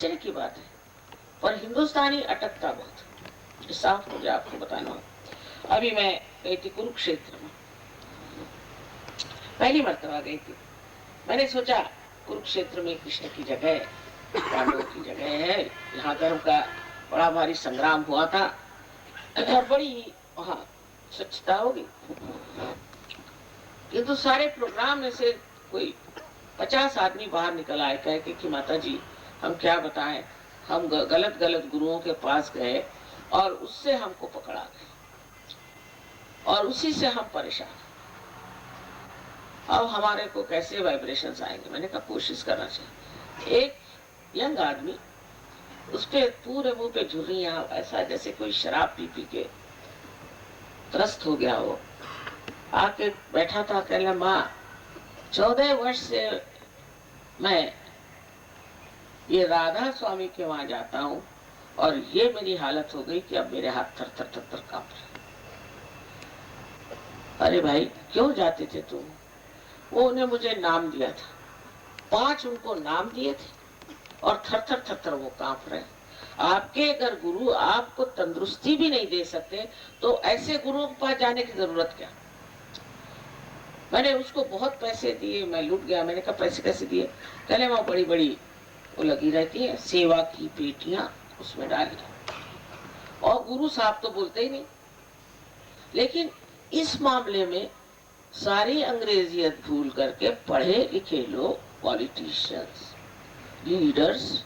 आश्चर्य की बात है, पर हिंदुस्तानी अटकता बहुत। साफ मुझे आपको बताना हो। अभी मैं गई थी कुरुक्षेत्र में, पहली मर्तबा गई थी। मैंने सोचा कुरुक्षेत्र में कृष्ण की जगह, पांडवों की जगह है, यहाँ धर्म का बड़ा भारी संग्राम हुआ था और बड़ी वहाँ स्वच्छता होगी। किंतु सारे प्रोग्राम में से कोई 50 आदमी बाहर निकल आए, कह के कि माता जी हम क्या बताएं, हम गलत गलत गुरुओं के पास गए और उससे हमको पकड़ा गए और उसी से हम परेशान। अब हमारे को कैसे वाइब्रेशंस आएंगे। मैंने कहा कोशिश करना चाहिए। एक यंग आदमी, उसके पूरे मुंह पे झुर्रियां, ऐसा जैसे कोई शराब पी पी के त्रस्त हो गया हो, आके बैठा था। कहला माँ 14 वर्ष से मैं ये राधा स्वामी के वहां जाता हूँ और ये मेरी हालत हो गई कि अब मेरे हाथ थर थर थर थर कांप रहे। अरे भाई क्यों जाते थे तुम? वो उन्हें मुझे नाम दिया था, 5 उनको नाम दिए थे और थर थर थर थर वो कांप रहे। आपके अगर गुरु आपको तंदुरुस्ती भी नहीं दे सकते तो ऐसे गुरुओं के पास जाने की जरूरत क्या? मैंने उसको बहुत पैसे दिए, मैं लूट गया। मैंने कहा पैसे कैसे दिए? कहले वहां बड़ी बड़ी वो लगी रहती है सेवा की पेटियां, उसमें डाली। और गुरु साहब तो बोलते ही नहीं। लेकिन इस मामले में सारी अंग्रेजियत भूल करके पढ़े लिखे लोग, पॉलिटिशियंस, लीडर्स,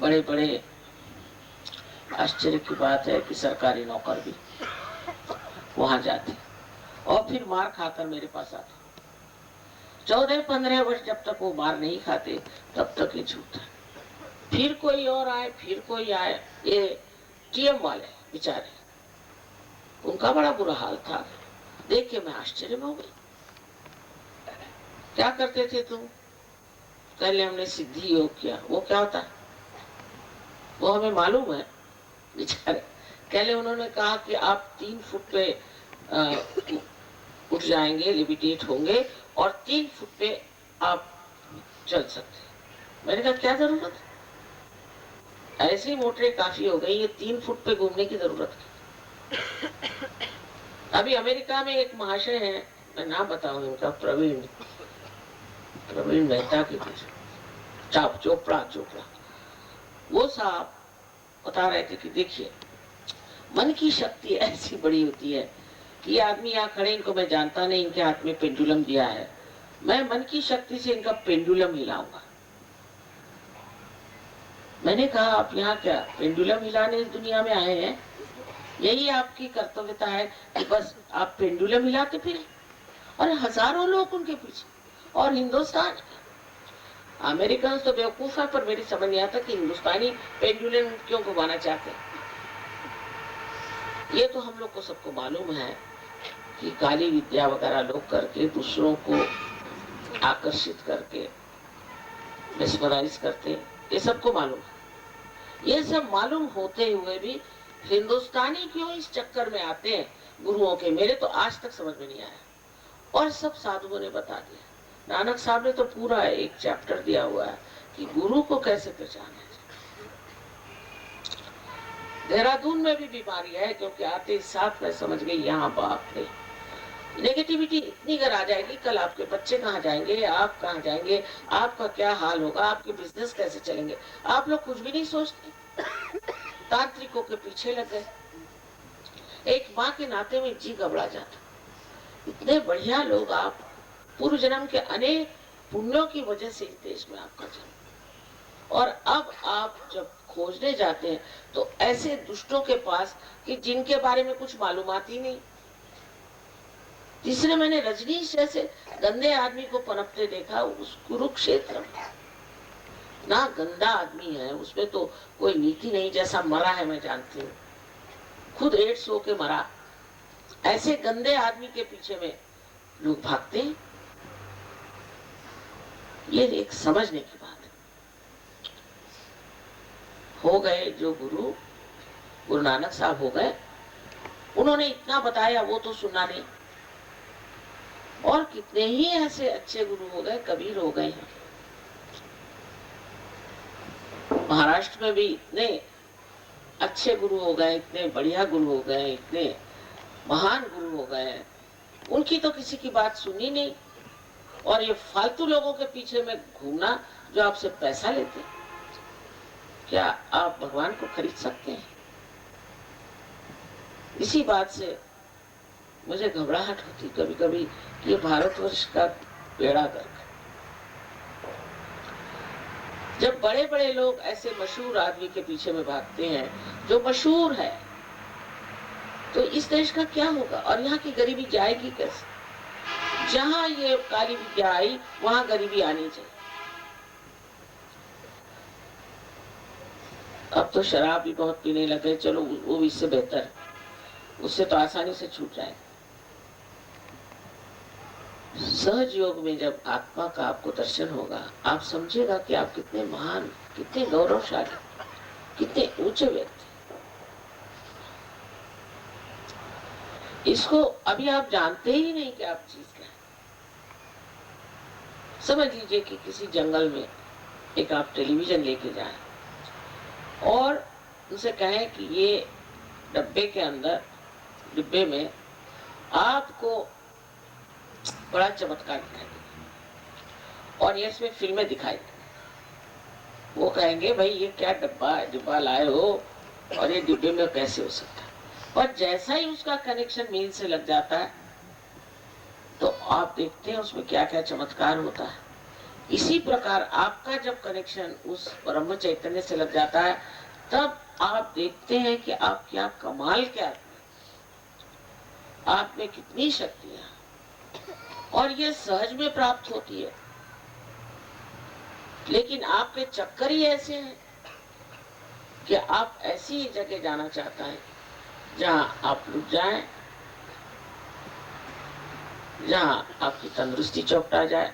बड़े बड़े, आश्चर्य की बात है कि सरकारी नौकर भी वहां जाते और फिर मार खाकर मेरे पास आते। 14-15 वर्ष जब तक वो मार नहीं खाते तब तक ये झूठ है। फिर कोई और आए, फिर कोई आए। ये टीएम वाले बेचारे, उनका बड़ा बुरा हाल था। देख के मैं आश्चर्य में हो गई। क्या करते थे तुम? पहले हमने सिद्धि योग किया। वो क्या होता है वो हमें मालूम है बेचारे। पहले उन्होंने कहा कि आप 3 फुट पे उठ जाएंगे, लिविटेट होंगे और 3 फुट पे आप चल सकते। मैंने कहा क्या जरूरत है, ऐसी मोटरें काफी हो गई, ये 3 फुट पे घूमने की जरूरत है। अभी अमेरिका में एक महाशय है, मैं नाम बताऊं उनका, प्रवीण मेहता की चोपड़ा। वो साहब बता रहे थे कि देखिए मन की शक्ति ऐसी बड़ी होती है कि आदमी यहाँ खड़े, इनको मैं जानता नहीं, इनके हाथ में पेंडुलम दिया है, मैं मन की शक्ति से इनका पेंडुलम हिलाऊंगा। मैंने कहा आप यहाँ क्या पेंडुलम हिलाने इस दुनिया में आए हैं? यही आपकी कर्तव्यता है कि बस आप पेंडुलम हिलाते फिरे? और हजारों लोग उनके पीछे। और हिंदुस्तान, अमेरिकन तो बेवकूफ है, पर मेरी समझ नहीं आता कि हिंदुस्तानी पेंडुलम क्यों घुमाना चाहते हैं। ये तो हम लोग को सबको मालूम है कि काली विद्या वगैरह लोग करके दूसरों को आकर्षित करके मेस्मराइज करते, ये सबको मालूम है। ये सब मालूम होते हुए भी हिंदुस्तानी क्यों इस चक्कर में आते हैं गुरुओं के, मेरे तो आज तक समझ में नहीं आया। और सब साधुओं ने बता दिया। नानक साहब ने तो पूरा एक चैप्टर दिया हुआ है कि गुरु को कैसे पहचाना। देहरादून में भी बीमारी है, क्योंकि आते साथ में समझ गई यहाँ बाप रे, नेगेटिविटी इतनी अगर आ जाएगी, कल आपके बच्चे कहाँ जाएंगे, आप कहाँ जाएंगे, आपका क्या हाल होगा, आपके बिजनेस कैसे चलेंगे। आप लोग कुछ भी नहीं सोचते, तांत्रिकों के पीछे लग गए। एक माँ के नाते में जी घबरा जाता। इतने बढ़िया लोग आप, पूर्व जन्म के अनेक पुण्यों की वजह से इस देश में आपका जन्म, और अब आप जब खोजने जाते हैं तो ऐसे दुष्टों के पास कि जिनके बारे में कुछ मालूमात ही नहीं। तीसरे मैंने रजनीश जैसे गंदे आदमी को पनपते देखा उस कुरुक्षेत्र में। ना गंदा आदमी है उसमें तो कोई नीति नहीं, जैसा मरा है मैं जानती हूँ, खुद एड्स होके मरा। ऐसे गंदे आदमी के पीछे में लोग भागते हैं। ये एक समझने की बात है। हो गए जो गुरु नानक साहब हो गए, उन्होंने इतना बताया, वो तो सुना नहीं। और कितने ही ऐसे अच्छे गुरु हो गए, कबीर हो गए हैं। महाराष्ट्र में भी इतने अच्छे गुरु हो गए, इतने बढ़िया गुरु हो गए, इतने महान गुरु हो गए, उनकी तो किसी की बात सुनी नहीं। और ये फालतू लोगों के पीछे में घूमना जो आपसे पैसा लेते हैं, क्या आप भगवान को खरीद सकते हैं? इसी बात से मुझे घबराहट होती कभी कभी कि ये भारतवर्ष का बेड़ा गर्क। जब बड़े बड़े लोग ऐसे मशहूर आदमी के पीछे में भागते हैं जो मशहूर है, तो इस देश का क्या होगा? और यहाँ की गरीबी जाएगी कैसे? जहां ये काली विद्या आई वहां गरीबी आनी चाहिए। अब तो शराब भी बहुत पीने लगे, चलो वो भी इससे बेहतर है, उससे तो आसानी से छूट जाए। सहज योग में जब आत्मा का आपको दर्शन होगा, आप समझेगा कि आप कितने महान, कितने गौरवशाली, कितने ऊंचे व्यक्ति। इसको अभी आप जानते ही नहीं कि आप चीज क्या है। समझ लीजिए कि किसी जंगल में एक आप टेलीविजन लेके जाएं और उनसे कहें कि ये डिब्बे में आपको बड़ा चमत्कार दिखाई देगा और ये इसमें फिल्में दिखाई देंगी। वो कहेंगे भाई ये क्या डिब्बा लाए हो और ये डिब्बे में कैसे हो सकता है? और जैसा ही उसका कनेक्शन मीन से लग जाता है तो आप देखते हैं उसमें क्या क्या चमत्कार होता है। इसी प्रकार आपका जब कनेक्शन उस ब्रह्म चैतन्य से लग जाता है, तब आप देखते हैं कि आप क्या कमाल के आदमी, आप में कितनी शक्तियां, और ये सहज में प्राप्त होती है। लेकिन आपके चक्कर ही ऐसे हैं कि आप ऐसी जगह जाना चाहता है जहां आप रुक जाएं, जहां आपकी तंदुरुस्ती चौपटा जाए।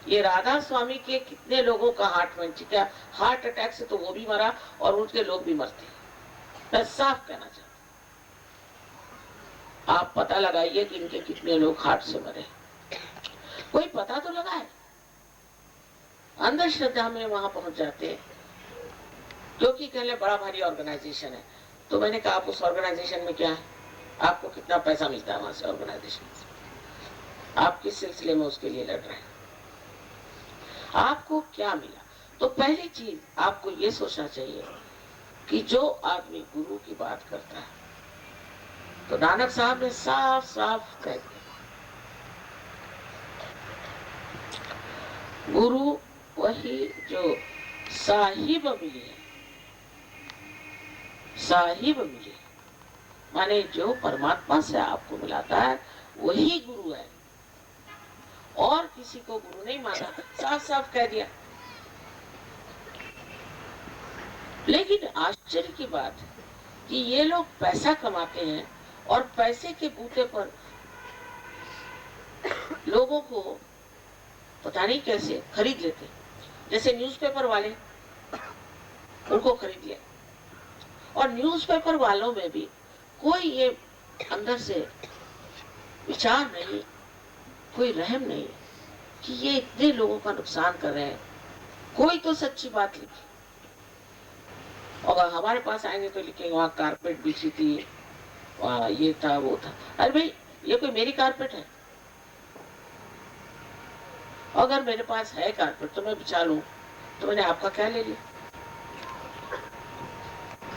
ये राधा स्वामी के कितने लोगों का हार्ट में चिका, हार्ट अटैक से तो वो भी मरा और उनके लोग भी मरते। मैं साफ कहना चाहता हूं, आप पता लगाइए कि इनके कितने लोग हार्ट से मरे। कोई पता तो लगाए। अंधश्रद्धा में वहां पहुंच जाते हैं क्योंकि कहले बड़ा भारी ऑर्गेनाइजेशन है। तो मैंने कहा आप उस ऑर्गेनाइजेशन में क्या है, आपको कितना पैसा मिलता है वहां से, ऑर्गेनाइजेशन से, आप किस सिलसिले में उसके लिए लड़ रहे हैं, आपको क्या मिला? तो पहली चीज आपको ये सोचना चाहिए कि जो आदमी गुरु की बात करता है, तो नानक साहब ने साफ साफ कह दिया, गुरु वही जो साहिब मिले, साहिब मिले माने जो परमात्मा से आपको मिलाता है वही गुरु है, और किसी को गुरु नहीं माना। साफ साफ कह दिया। लेकिन आश्चर्य की बात है कि ये लोग पैसा कमाते हैं और पैसे के बूते पर लोगों को पता नहीं कैसे खरीद लेते। जैसे न्यूज़पेपर वाले, उनको खरीद लिया, और न्यूज़पेपर वालों में भी कोई ये अंदर से विचार नहीं, कोई रहम नहीं कि ये इतने लोगों का नुकसान कर रहे हैं। कोई तो सच्ची बात लिखी, और हमारे पास आएंगे तो लिखेंगे वहां कारपेट बिछी थी, वहां ये था वो था। अरे भाई ये कोई मेरी कारपेट है? अगर मेरे पास है कारपेट तो मैं बिछा लूं, तो मैंने आपका क्या ले लिया?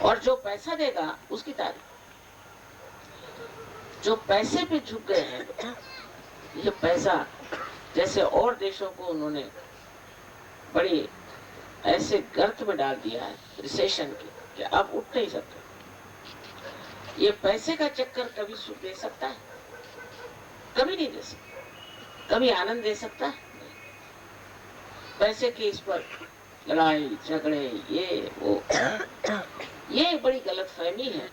और जो पैसा देगा उसकी तारीफ। जो पैसे पे झुक गए हैं, ये पैसा जैसे और देशों को उन्होंने बड़ी ऐसे गर्त में डाल दिया है रिसेशन के, कि अब उठ नहीं सकते। ये पैसे का चक्कर कभी सुख दे सकता है? कभी नहीं दे सकता। कभी आनंद दे सकता है? पैसे के इस पर लड़ाई झगड़े ये वो, ये बड़ी गलतफहमी है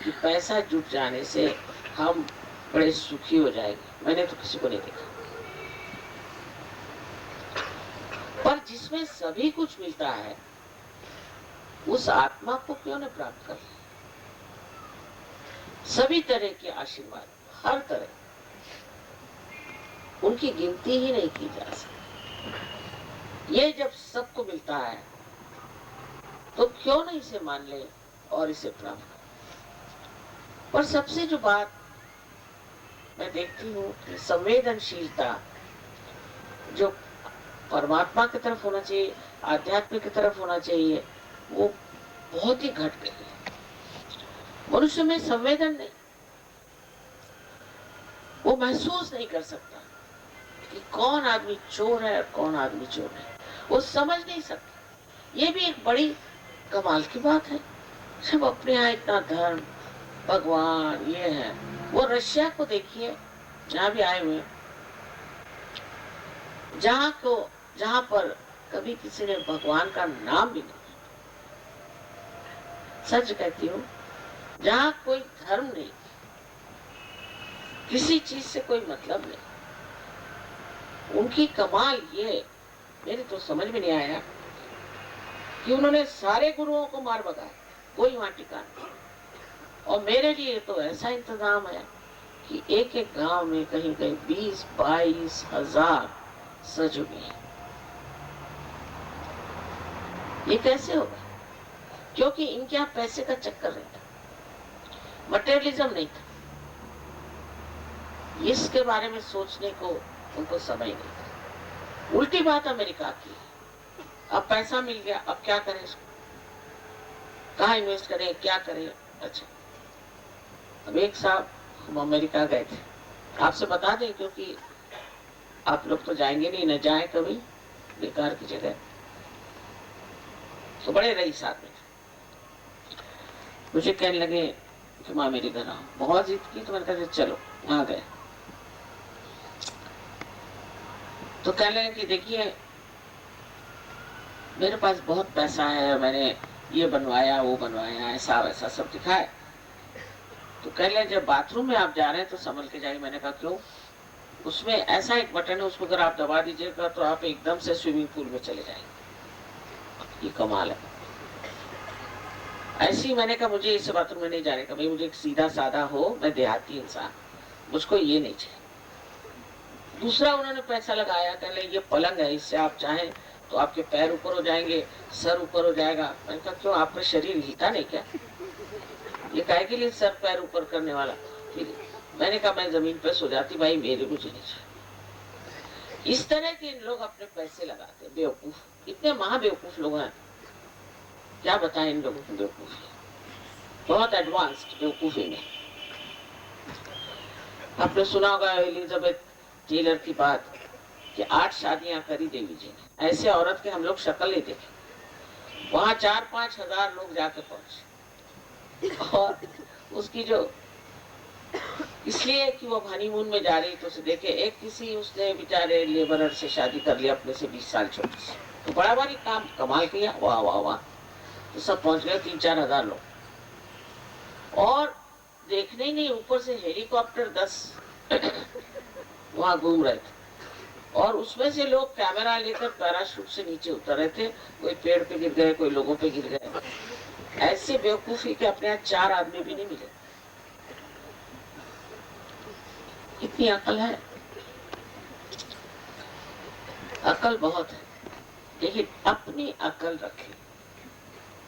कि पैसा जुट जाने से हम बड़े सुखी हो जाएंगे। मैंने तो किसी को नहीं देखा। पर जिसमें सभी कुछ मिलता है उस आत्मा को क्यों न प्राप्त कर? सभी तरह के आशीर्वाद, हर तरह, उनकी गिनती ही नहीं की जा सकती। ये जब सबको मिलता है तो क्यों नहीं इसे मान ले और इसे प्राप्त कर। पर सबसे जो बात मैं देखती हूँ कि संवेदनशीलता जो परमात्मा की तरफ होना चाहिए, आध्यात्म की तरफ होना चाहिए, वो बहुत ही घट गई है। मनुष्य में संवेदन नहीं, वो महसूस नहीं कर सकता कि कौन आदमी चोर है और कौन आदमी चोर है, वो समझ नहीं सकता। ये भी एक बड़ी कमाल की बात है। सब अपने यहाँ इतना धर्म, भगवान ये है। वो रशिया को देखिए, जहाँ भी आए हुए, जहाँ पर कभी किसी ने भगवान का नाम भी नहीं, सच कहती हूँ, जहाँ कोई धर्म नहीं, किसी चीज से कोई मतलब नहीं, उनकी कमाल ये मेरी तो समझ में नहीं आया कि उन्होंने सारे गुरुओं को मार भगाया, कोई वहां टिका नहीं। और मेरे लिए तो ऐसा इंतजाम है कि एक एक गांव में कहीं कहीं 20-22 हजार सजुगे हैं। ये कैसे होगा? क्योंकि इनके यहाँ पैसे का चक्कर रहता, मटेरियलिज्म नहीं था, इसके बारे में सोचने को उनको समय नहीं था। उल्टी बात अमेरिका की, अब पैसा मिल गया, अब क्या करें इसको, कहाँ इन्वेस्ट करें, क्या करें। अच्छा, अब एक साहब हम अमेरिका गए थे, आपसे बता दें क्योंकि आप लोग तो जाएंगे नहीं, न जाए कभी बेकार की जगह। तो बड़े रईस आदमी मुझे कहने लगे कि माँ मेरे घर आओ, बहुत जिद की तो मैंने कहा चलो, वहां गए। तो कहने लगे कि देखिए मेरे पास बहुत पैसा है, मैंने ये बनवाया वो बनवाया, ऐसा वैसा सब दिखाया। तो कह ले जब बाथरूम में आप जा रहे हैं तो संभल के जाइए। मैंने कहा क्यों? उसमें ऐसा एक बटन है, उसको अगर आप दबा दीजिएगा तो आप एकदम से स्विमिंग पूल में चले जाएंगे। ये कमाल है। ऐसी मैंने कहा मुझे इस बाथरूम में नहीं जाने का भाई, मुझे सीधा साधा हो, मैं देहाती इंसान, मुझको ये नहीं चाहिए। दूसरा उन्होंने पैसा लगाया, कह ले ये पलंग है, इससे आप चाहें तो आपके पैर ऊपर हो जाएंगे, सर ऊपर हो जाएगा। मैंने कहा क्यों, आपका शरीर हिलता नहीं क्या? ये काहे के लिए सर पैर ऊपर करने वाला? फिर मैंने कहा मैं जमीन पे सो जाती भाई, मेरे मुझे नहीं चाहिए। इस तरह के इन लोग अपने पैसे लगाते, बेवकूफ, इतने महाबेवकूफ लोग हैं, क्या बताएं इन लोगों की बेवकूफी, बहुत एडवांस्ड बेवकूफी में। आपने सुना होगा एलिजाबेथ टेलर की बात कि 8 शादियां करी देवी जी ने। ऐसे औरत के हम लोग शक्ल नहीं देखे। वहां 4-5 हजार लोग जाके पहुंचे, और उसकी जो इसलिए कि वो हनीमून में जा रही तो उसे देखे, एक किसी उसने बेचारे लेबरर से शादी कर लिया, अपने से 20 साल छोटे से, तो बड़ा भारी काम कमाल किया, वाह वाह वाह। तो सब पहुंच गए 3-4 हजार लोग, और देखने ही नहीं, ऊपर से हेलीकॉप्टर 10 वहां घूम रहे थे, और उसमें से लोग कैमरा लेकर पैराशूट से नीचे उतर रहे थे, कोई पेड़ पे गिर गए, कोई लोगों पे गिर गए। ऐसे बेवकूफी के अपने यहाँ 4 आदमी भी नहीं मिले। कितनी अकल है, अकल बहुत है, लेकिन अपनी अकल रखें,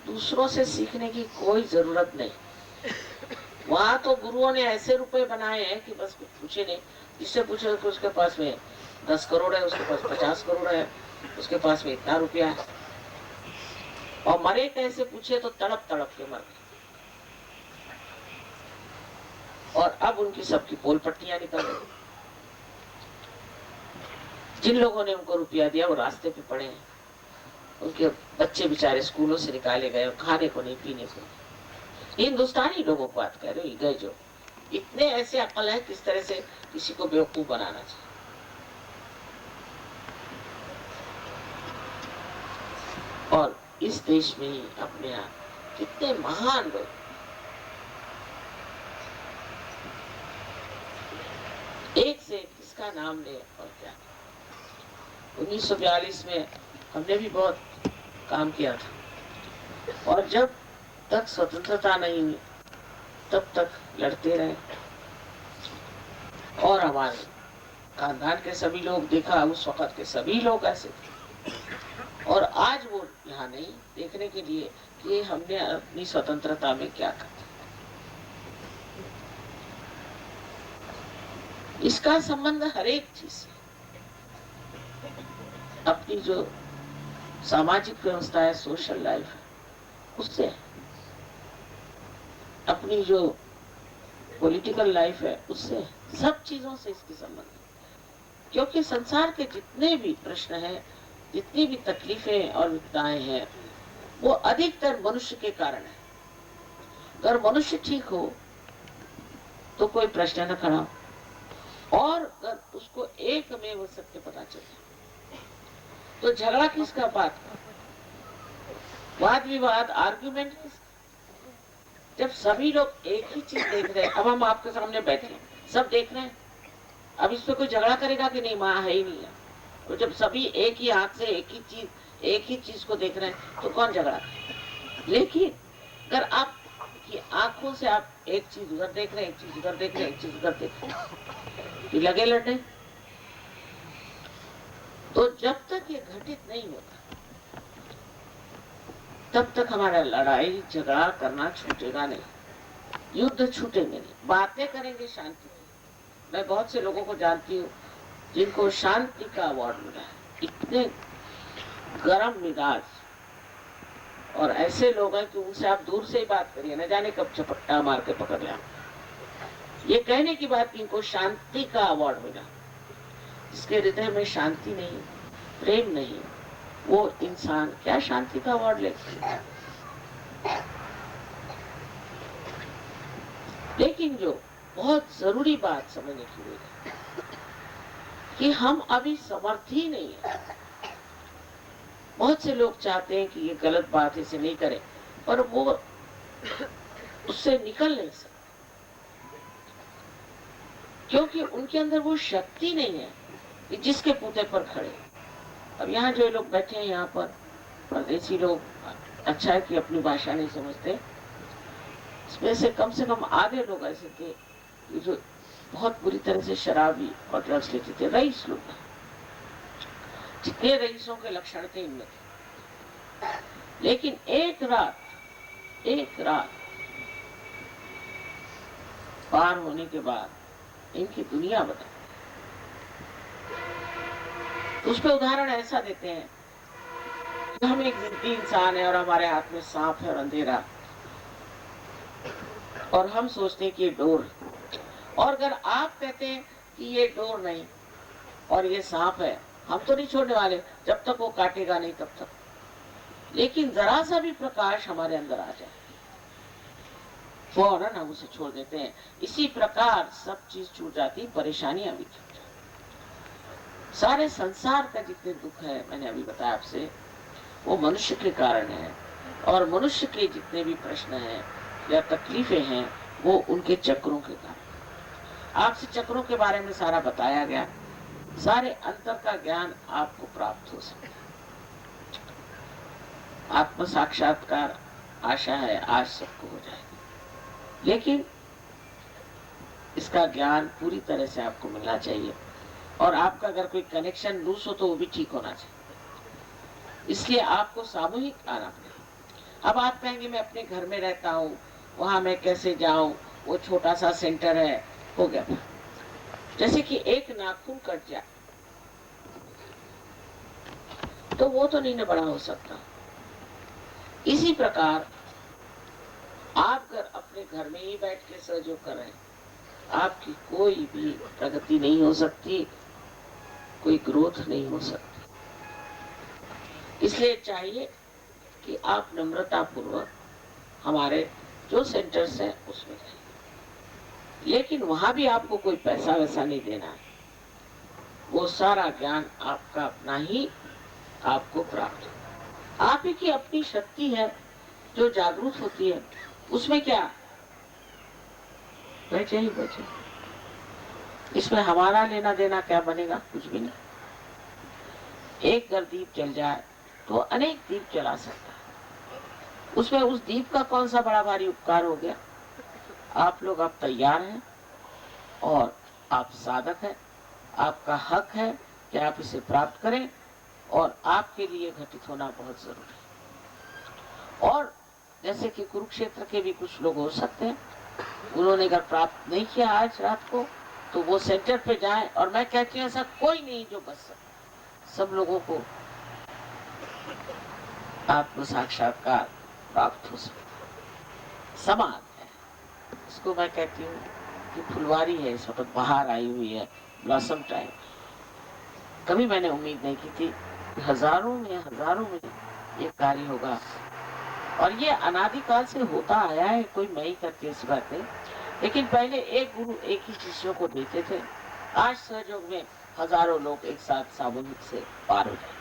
दूसरों से सीखने की कोई जरूरत नहीं। वहां तो गुरुओं ने ऐसे रुपए बनाए हैं कि बस कुछ पूछे नहीं। जिससे पूछे तो उसके पास में 10 करोड़ है, उसके पास 50 करोड़ है, उसके पास में इतना रुपया है, और मरे कैसे पूछे तो तड़प तड़प के मर गए। और अब उनकी सबकी पोल पट्टियां निकल गई। जिन लोगों ने उनको रुपया दिया वो रास्ते पे पड़े हैं, उनके बच्चे बेचारे स्कूलों से निकाले गए, खाने को नहीं, पीने को नहीं। हिंदुस्तानी लोगों को बात कह रहे हो, गए जो इतने ऐसे अकल है किस तरह से किसी को बेवकूफ बनाना चाहिए। और इस देश में ही अपने यहाँ कितने महान लोग, एक से किसका नाम ले और क्या। 1942 में हमने भी बहुत काम किया था, और जब तक स्वतंत्रता नहीं हुई तब तक लड़ते रहे, और हमारे खानदान के सभी लोग, देखा उस वक्त के सभी लोग ऐसे थे, और आज वो यहाँ नहीं, देखने के लिए कि हमने अपनी स्वतंत्रता में क्या कर दिया। इसका संबंध हर एक चीज से, अपनी जो सामाजिक व्यवस्था है, सोशल लाइफ है, उससे, अपनी जो पॉलिटिकल लाइफ है उससे, सब चीजों से इसकी संबंध है। क्योंकि संसार के जितने भी प्रश्न हैं, जितनी भी तकलीफें और विपदाएं हैं, वो अधिकतर मनुष्य के कारण है। अगर मनुष्य ठीक हो तो कोई प्रश्न न खड़ा हो, और अगर उसको एकमेव सत्य पता चले तो झगड़ा किसका, बात का, वाद विवाद, आर्ग्यूमेंट किसका? जब सभी लोग एक ही चीज देख रहे हैं, अब हम आपके सामने बैठे हैं, सब देख रहे हैं, अब इस पे कोई झगड़ा करेगा कि नहीं, माँ है ही नहीं है। तो जब सभी एक ही हाथ से एक ही चीज को देख रहे हैं तो कौन झगड़ा करे? लेकिन अगर आप की आंखों से आप एक चीज उधर देख रहे हैं, एक चीज उधर देख रहे हैं, एक चीज उधर देख रहे हैं, तो लगे लड़ने। तो जब तक ये घटित नहीं होता तब तक हमारा लड़ाई झगड़ा करना छूटेगा नहीं, युद्ध छूटेंगे नहीं। बातें करेंगे शांति की। मैं बहुत से लोगों को जानती हूँ जिनको शांति का अवार्ड मिला है, इतने गरम मिजाज, और ऐसे लोग हैं कि उनसे आप दूर से ही बात करिए, न जाने कब चपट्टा मार के पकड़ लिया। ये कहने की बात कि इनको शांति का अवार्ड मिला। जिसके हृदय में शांति नहीं, प्रेम नहीं, वो इंसान क्या शांति का अवार्ड लेते? लेकिन जो बहुत जरूरी बात समझने की है कि हम अभी समर्थ ही नहीं है। बहुत से लोग चाहते हैं कि ये गलत बात इसे नहीं करें, पर वो उससे निकल नहीं सकते, क्योंकि उनके अंदर वो शक्ति नहीं है कि जिसके पूते पर खड़े। अब यहाँ जो लोग बैठे हैं, यहाँ पर परदेसी लोग, अच्छा है कि अपनी भाषा नहीं समझते, इसमें से कम आधे लोग ऐसे थे कि जो बहुत बुरी तरह से शराबी और ड्रग्स लेते थे, रईस लोग। जितने रईसों के लक्षण थे इनमें थे। लेकिन एक रात पार होने के बाद इनकी दुनिया बदल। उस पर उदाहरण ऐसा देते हैं कि हम एक जिद्दी इंसान है और हमारे हाथ में सांप है और अंधेरा, और हम सोचते हैं कि ये डोर है। और अगर आप कहते हैं कि ये डोर नहीं और ये सांप है, हम तो नहीं छोड़ने वाले जब तक वो काटेगा नहीं तब तक। लेकिन जरा सा भी प्रकाश हमारे अंदर आ जाए, फौरन हम उसे छोड़ देते हैं। इसी प्रकार सब चीज छूट जाती, परेशानियां भी छूट जाती। सारे संसार का जितने दुख है, मैंने अभी बताया आपसे, वो मनुष्य के कारण है। और मनुष्य के जितने भी प्रश्न हैं या तकलीफें हैं, वो उनके चक्रों के कारण। आपसे चक्रों के बारे में सारा बताया गया, सारे अंतर का ज्ञान आपको प्राप्त हो सके। आत्म साक्षात्कार आशा है आज सबको हो जाएगी, लेकिन इसका ज्ञान पूरी तरह से आपको मिलना चाहिए। और आपका अगर कोई कनेक्शन लूज हो तो वो भी ठीक होना चाहिए। इसलिए आपको सामूहिक आना पड़ेगा। अब आप कहेंगे मैं अपने घर में रहता हूँ, वहां मैं कैसे जाऊं, वो छोटा सा सेंटर है, हो गया। जैसे कि एक नाखून कट जाए तो वो तो नहीं न बड़ा हो सकता। इसी प्रकार आप अगर अपने घर में ही बैठ के सहयोग कर रहे हैं, आपकी कोई भी प्रगति नहीं हो सकती, कोई ग्रोथ नहीं हो सकती। इसलिए चाहिए कि आप नम्रता पूर्वक हमारे जो सेंटर्स हैं उसमें रहें। लेकिन वहां भी आपको कोई पैसा वैसा नहीं देना है, वो सारा ज्ञान आपका अपना ही आपको प्राप्त हो। आप ही की अपनी शक्ति है जो जागरूक होती है, उसमें क्या बचे ही बचे। इसमें हमारा लेना देना क्या बनेगा? कुछ भी नहीं। एक अगर दीप जल जाए तो अनेक दीप जला सकता है, उसमें उस दीप का कौन सा बड़ा भारी उपकार हो गया? आप लोग अब तैयार हैं और आप साधक हैं, आपका हक है कि आप इसे प्राप्त करें, और आपके लिए घटित होना बहुत जरूरी है। जैसे कि कुरुक्षेत्र के भी कुछ लोग हो सकते हैं, उन्होंने अगर प्राप्त नहीं किया आज रात को तो वो सेंटर पे जाए। और मैं कहती हूँ ऐसा कोई नहीं जो बच सकता, सब लोगों को आत्म साक्षात्कार प्राप्त हो सकता। समान है, इसको मैं कहती हूँ कि फुलवारी है, इस वक्त बाहर आई हुई है, ब्लॉसम टाइम। कभी मैंने उम्मीद नहीं की थी कि हजारों में ये कार्य होगा। और ये अनादिकाल से होता आया है, कोई मैं ही करती ऐसी बात नहीं। लेकिन पहले एक गुरु एक ही शिष्यों को देते थे, आज सहयोग में हजारों लोग एक साथ सामूहिक से पार हो जाए।